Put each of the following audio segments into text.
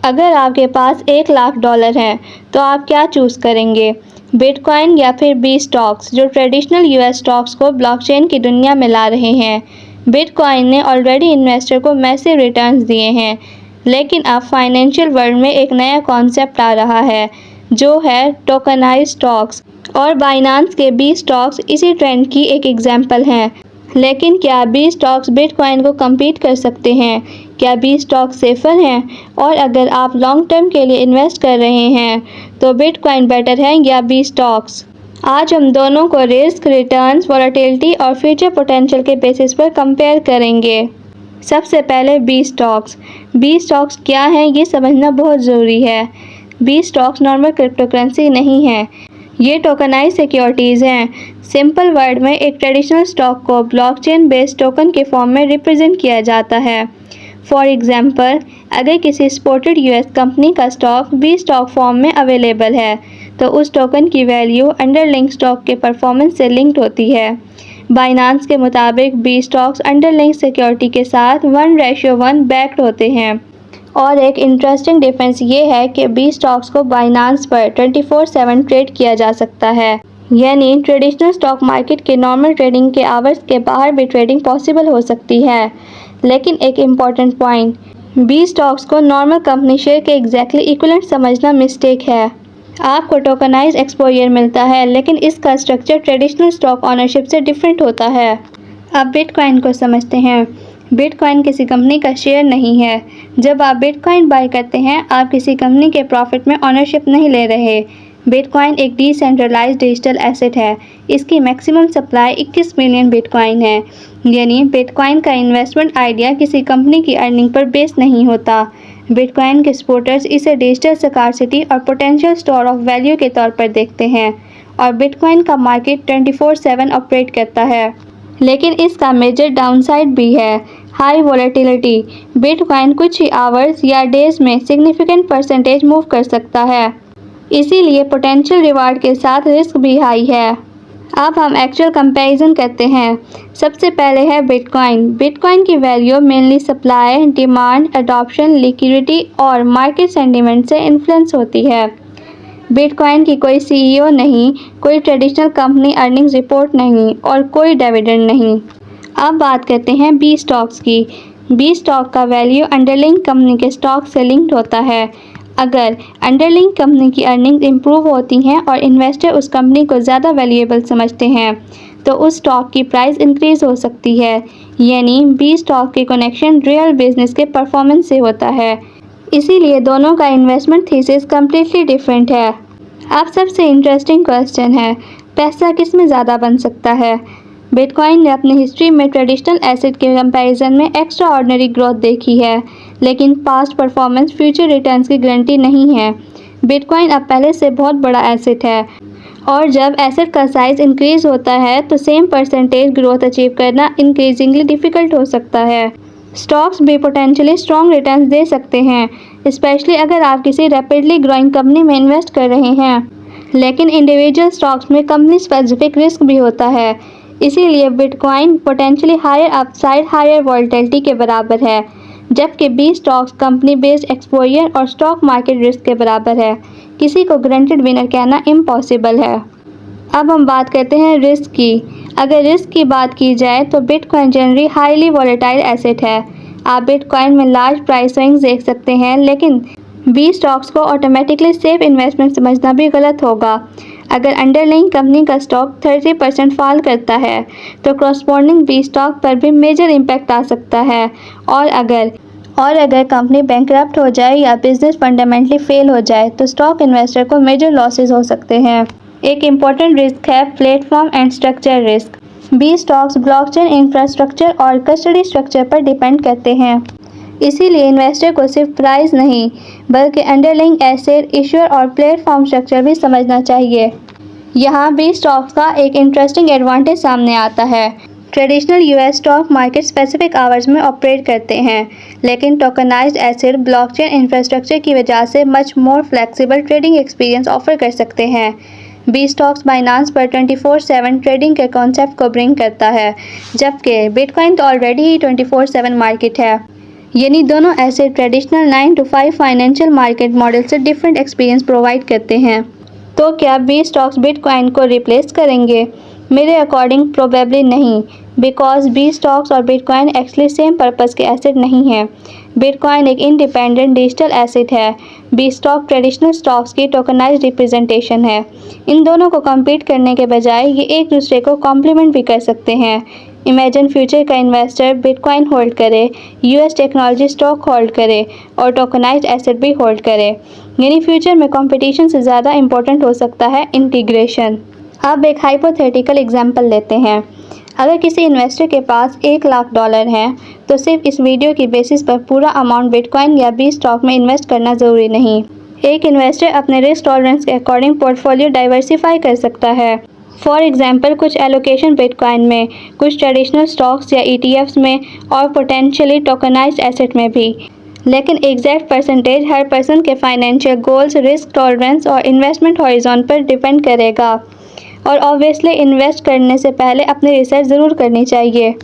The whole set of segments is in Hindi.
अगर आपके पास $1,00,000 है तो आप क्या चूज़ करेंगे, बिटकॉइन या फिर बी स्टॉक्स जो ट्रेडिशनल यूएस स्टॉक्स को ब्लॉकचेन की दुनिया में ला रहे हैं। बिटकॉइन ने ऑलरेडी इन्वेस्टर को मैसिव रिटर्न्स दिए हैं, लेकिन अब फाइनेंशियल वर्ल्ड में एक नया कॉन्सेप्ट आ रहा है जो है टोकनाइज्ड स्टॉक्स, और बाइनांस के बी स्टॉक्स इसी ट्रेंड की एक एग्जाम्पल हैं। लेकिन क्या बी स्टॉक्स बिटकॉइन को कम्पीट कर सकते हैं? क्या बी स्टॉक्स सेफर हैं? और अगर आप लॉन्ग टर्म के लिए इन्वेस्ट कर रहे हैं तो बिटकॉइन बेटर है या बी स्टॉक्स? आज हम दोनों को रिस्क, रिटर्न्स, वोलेटिलिटी और फ्यूचर पोटेंशियल के बेसिस पर कंपेयर करेंगे। सबसे पहले बी स्टॉक्स। बी स्टॉक्स क्या हैं ये समझना बहुत ज़रूरी है। B stocks normal cryptocurrency नहीं है, ये टोकनाइज्ड सिक्योरिटीज़ हैं। सिंपल वर्ड में एक ट्रेडिशनल स्टॉक को ब्लॉकचेन बेस्ड टोकन के फॉर्म में रिप्रेजेंट किया जाता है। फॉर एग्जांपल, अगर किसी सपोर्टेड यूएस कंपनी का स्टॉक बी स्टॉक फॉर्म में अवेलेबल है तो उस टोकन की वैल्यू अंडरलिंक स्टॉक के परफॉर्मेंस से लिंक्ड होती है। बाइनांस के मुताबिक बी स्टॉक्स अंडरलिंक सिक्योरिटी के साथ 1:1 बैक्ड होते हैं। और एक इंटरेस्टिंग डिफरेंस ये है कि बी स्टॉक्स को बाइनांस पर 24/7 ट्रेड किया जा सकता है, यानी ट्रेडिशनल स्टॉक मार्केट के नॉर्मल ट्रेडिंग के आवर्स के बाहर भी ट्रेडिंग पॉसिबल हो सकती है। लेकिन एक इम्पॉर्टेंट पॉइंट, बी स्टॉक्स को नॉर्मल कंपनी शेयर के एग्जैक्टली इक्विवेलेंट समझना मिस्टेक है। आपको टोकनाइज्ड एक्सपोजर मिलता है, लेकिन इसका स्ट्रक्चर ट्रेडिशनल स्टॉक ओनरशिप से डिफरेंट होता है। अब बिटकॉइन को समझते हैं। बिटकॉइन किसी कंपनी का शेयर नहीं है। जब आप बिटकॉइन बाय करते हैं, आप किसी कंपनी के प्रॉफिट में ओनरशिप नहीं ले रहे। बिटकॉइन एक डिसेंट्रलाइज्ड डिजिटल एसेट है। इसकी मैक्सिमम सप्लाई 21 मिलियन बिटकॉइन है, यानी बिटकॉइन का इन्वेस्टमेंट आइडिया किसी कंपनी की अर्निंग पर बेस नहीं होता। बिटकॉइन के सपोर्टर्स इसे डिजिटल स्कार्सिटी और पोटेंशियल स्टोर ऑफ वैल्यू के तौर पर देखते हैं, और बिटकॉइन का मार्केट 24/7 ऑपरेट करता है। लेकिन इसका मेजर डाउनसाइड भी है, हाई वोलेटिलिटी। बिटकॉइन कुछ ही आवर्स या डेज में सिग्निफिकेंट परसेंटेज मूव कर सकता है, इसीलिए पोटेंशियल रिवार्ड के साथ रिस्क भी हाई है। अब हम एक्चुअल कंपैरिजन करते हैं। सबसे पहले है बिटकॉइन। बिटकॉइन की value mainly supply, demand, adoption, liquidity और मार्केट सेंटीमेंट से इन्फ्लुएंस होती है। बिटकॉइन की कोई सीईओ नहीं, कोई ट्रेडिशनल कंपनी अर्निंग्स रिपोर्ट नहीं और कोई डिविडेंड नहीं। अब बात करते हैं बी स्टॉक्स की। बी स्टॉक का वैल्यू अंडरलिंक कंपनी के स्टॉक से लिंक्ड होता है। अगर अंडरलिंक कंपनी की अर्निंग्स इंप्रूव होती हैं और इन्वेस्टर उस कंपनी को ज़्यादा वैल्यूएबल समझते हैं तो उस स्टॉक की प्राइस इंक्रीज हो सकती है, यानी बी स्टॉक के कनेक्शन रियल बिजनेस के परफॉर्मेंस से होता है। इसीलिए दोनों का इन्वेस्टमेंट थीसिस कम्प्लीटली डिफरेंट है। अब सबसे इंटरेस्टिंग क्वेश्चन है, पैसा किस में ज़्यादा बन सकता है? बिटकॉइन ने अपनी हिस्ट्री में ट्रेडिशनल एसेट के कंपैरिजन में एक्स्ट्रा ऑर्डिनरी ग्रोथ देखी है, लेकिन पास्ट परफॉर्मेंस फ्यूचर रिटर्न्स की गारंटी नहीं है। बिटकॉइन अब पहले से बहुत बड़ा एसेट है, और जब एसेट का साइज इंक्रीज होता है तो सेम परसेंटेज ग्रोथ अचीव करना इंक्रीजिंगली डिफ़िकल्ट हो सकता है। स्टॉक्स भी पोटेंशियली स्ट्रॉन्ग रिटर्न्स दे सकते हैं, स्पेशली अगर आप किसी रैपिडली ग्रोइंग कंपनी में इन्वेस्ट कर रहे हैं। लेकिन इंडिविजुअल स्टॉक्स में कंपनी स्पेसिफिक रिस्क भी होता है, इसीलिए Bitcoin potentially higher upside, higher volatility के बराबर है, जबकि B stocks company based exposure और स्टॉक मार्केट रिस्क के बराबर है। किसी को गारंटेड विनर कहना इम्पॉसिबल है। अब हम बात करते हैं रिस्क की। अगर रिस्क की बात की जाए तो bitcoin generally highly volatile asset है। आप बिटकॉइन में लार्ज प्राइस स्विंग्स देख सकते हैं, लेकिन बी स्टॉक्स को ऑटोमेटिकली सेफ इन्वेस्टमेंट समझना भी गलत होगा। अगर अंडरलाइंग कंपनी का स्टॉक 30% फॉल करता है तो कॉरस्पॉन्डिंग बी स्टॉक पर भी मेजर इम्पैक्ट आ सकता है, और अगर कंपनी बैंकरप्ट हो जाए या बिजनेस फंडामेंटली फेल हो जाए तो स्टॉक इन्वेस्टर को मेजर लॉसेस हो सकते हैं। एक इम्पॉर्टेंट रिस्क है platform and structure risk. B stocks blockchain infrastructure और कस्टडी स्ट्रक्चर पर डिपेंड करते हैं, इसीलिए इन्वेस्टर को सिर्फ प्राइस नहीं बल्कि अंडरलाइंग एसेट, इश्यूर और प्लेटफॉर्म स्ट्रक्चर भी समझना चाहिए। यहाँ बी स्टॉक्स का एक इंटरेस्टिंग एडवांटेज सामने आता है। Traditional US stock market specific hours में ऑपरेट करते हैं, लेकिन टोकनाइज्ड एसेट ब्लॉकचेन इंफ्रास्ट्रक्चर की वजह से much more flexible trading experience offer कर सकते हैं। बी स्टॉक्स बाइनांस पर 24/7 ट्रेडिंग के कॉन्सेप्ट को ब्रिंग करता है, जबकि बिटकॉइन तो ऑलरेडी ही 24/7 मार्केट है। यानी दोनों ऐसे traditional 9 to 5 financial market model से डिफरेंट एक्सपीरियंस प्रोवाइड करते हैं। तो क्या बी स्टॉक्स बिटकॉइन को रिप्लेस करेंगे? मेरे अकॉर्डिंग प्रोबेबली नहीं, बिकॉज बी स्टॉक्स और बिटकॉइन एक्चुअली सेम पर्पस के एसेट नहीं हैं। बिटकॉइन एक इंडिपेंडेंट डिजिटल एसेट है, बी स्टॉक ट्रेडिशनल स्टॉक्स की टोकनाइज्ड रिप्रेजेंटेशन है। इन दोनों को कम्पीट करने के बजाय ये एक दूसरे को कॉम्प्लीमेंट भी कर सकते हैं। इमेजिन फ्यूचर का इन्वेस्टर बिटकॉइन होल्ड करे, यूएस टेक्नोलॉजी स्टॉक होल्ड करे और टोकनाइज्ड एसेट भी होल्ड करे। यानी फ्यूचर में कंपटीशन से ज़्यादा इम्पोर्टेंट हो सकता है इंटीग्रेशन। अब एक हाइपोथेटिकल एग्जांपल लेते हैं। अगर किसी इन्वेस्टर के पास $1,00,000 है तो सिर्फ इस वीडियो की बेसिस पर पूरा अमाउंट बिटकॉइन या बी स्टॉक में इन्वेस्ट करना ज़रूरी नहीं। एक इन्वेस्टर अपने रिस्क टॉलरेंस के अकॉर्डिंग पोर्टफोलियो डाइवर्सिफाई कर सकता है। फॉर एग्जाम्पल कुछ एलोकेशन बिटकॉइन में, कुछ ट्रेडिशनल स्टॉक्स या ETFs में और पोटेंशियली टोकनाइज्ड एसेट में भी। लेकिन एग्जैक्ट परसेंटेज हर पर्सन के फाइनेंशियल गोल्स, रिस्क टॉलरेंस और इन्वेस्टमेंट हॉरिजॉन पर डिपेंड करेगा। और ऑब्वियसली इन्वेस्ट करने से पहले अपनी रिसर्च ज़रूर करनी चाहिए।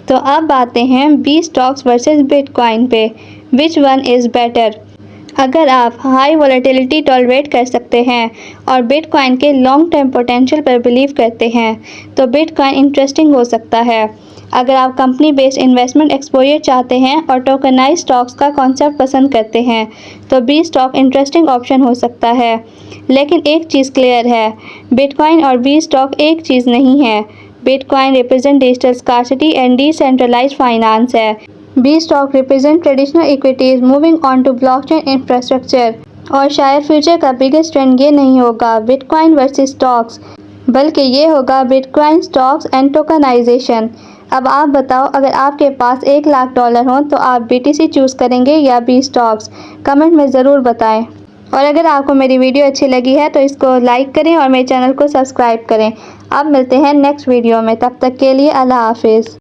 तो अब आते हैं बी स्टॉक्स वर्सेस बिटकॉइन पे, विच वन इज़ बेटर। अगर आप हाई वॉलेटिलिटी टॉलरेट कर सकते हैं और बिटकॉइन के लॉन्ग टर्म पोटेंशियल पर बिलीव करते हैं तो बिटकॉइन इंटरेस्टिंग हो सकता है। अगर आप कंपनी बेस्ड इन्वेस्टमेंट एक्सपोजर चाहते हैं और टोकनाइज स्टॉक्स का कॉन्सेप्ट पसंद करते हैं तो बी स्टॉक इंटरेस्टिंग ऑप्शन हो सकता है। लेकिन एक चीज़ क्लियर है, बिटकॉइन और बी स्टॉक एक चीज़ नहीं है। Bitcoin represent digital scarcity and decentralised finance है। B stock represent traditional equities moving on to blockchain infrastructure. और शायद फ्यूचर का बिगेस्ट ट्रेंड ये नहीं होगा बिटकॉइन वर्सेस स्टॉक्स, बल्कि ये होगा बिटकॉइन स्टॉक्स एंड टोकनाइजेशन। अब आप बताओ, अगर आपके पास $1,00,000 हो तो आप BTC चूज़ करेंगे या बी स्टॉक्स? कमेंट में ज़रूर बताएं। और अगर आपको मेरी वीडियो अच्छी लगी है तो इसको लाइक करें और मेरे चैनल को सब्सक्राइब करें। अब मिलते हैं नेक्स्ट वीडियो में, तब तक के लिए अल्लाह हाफिज़।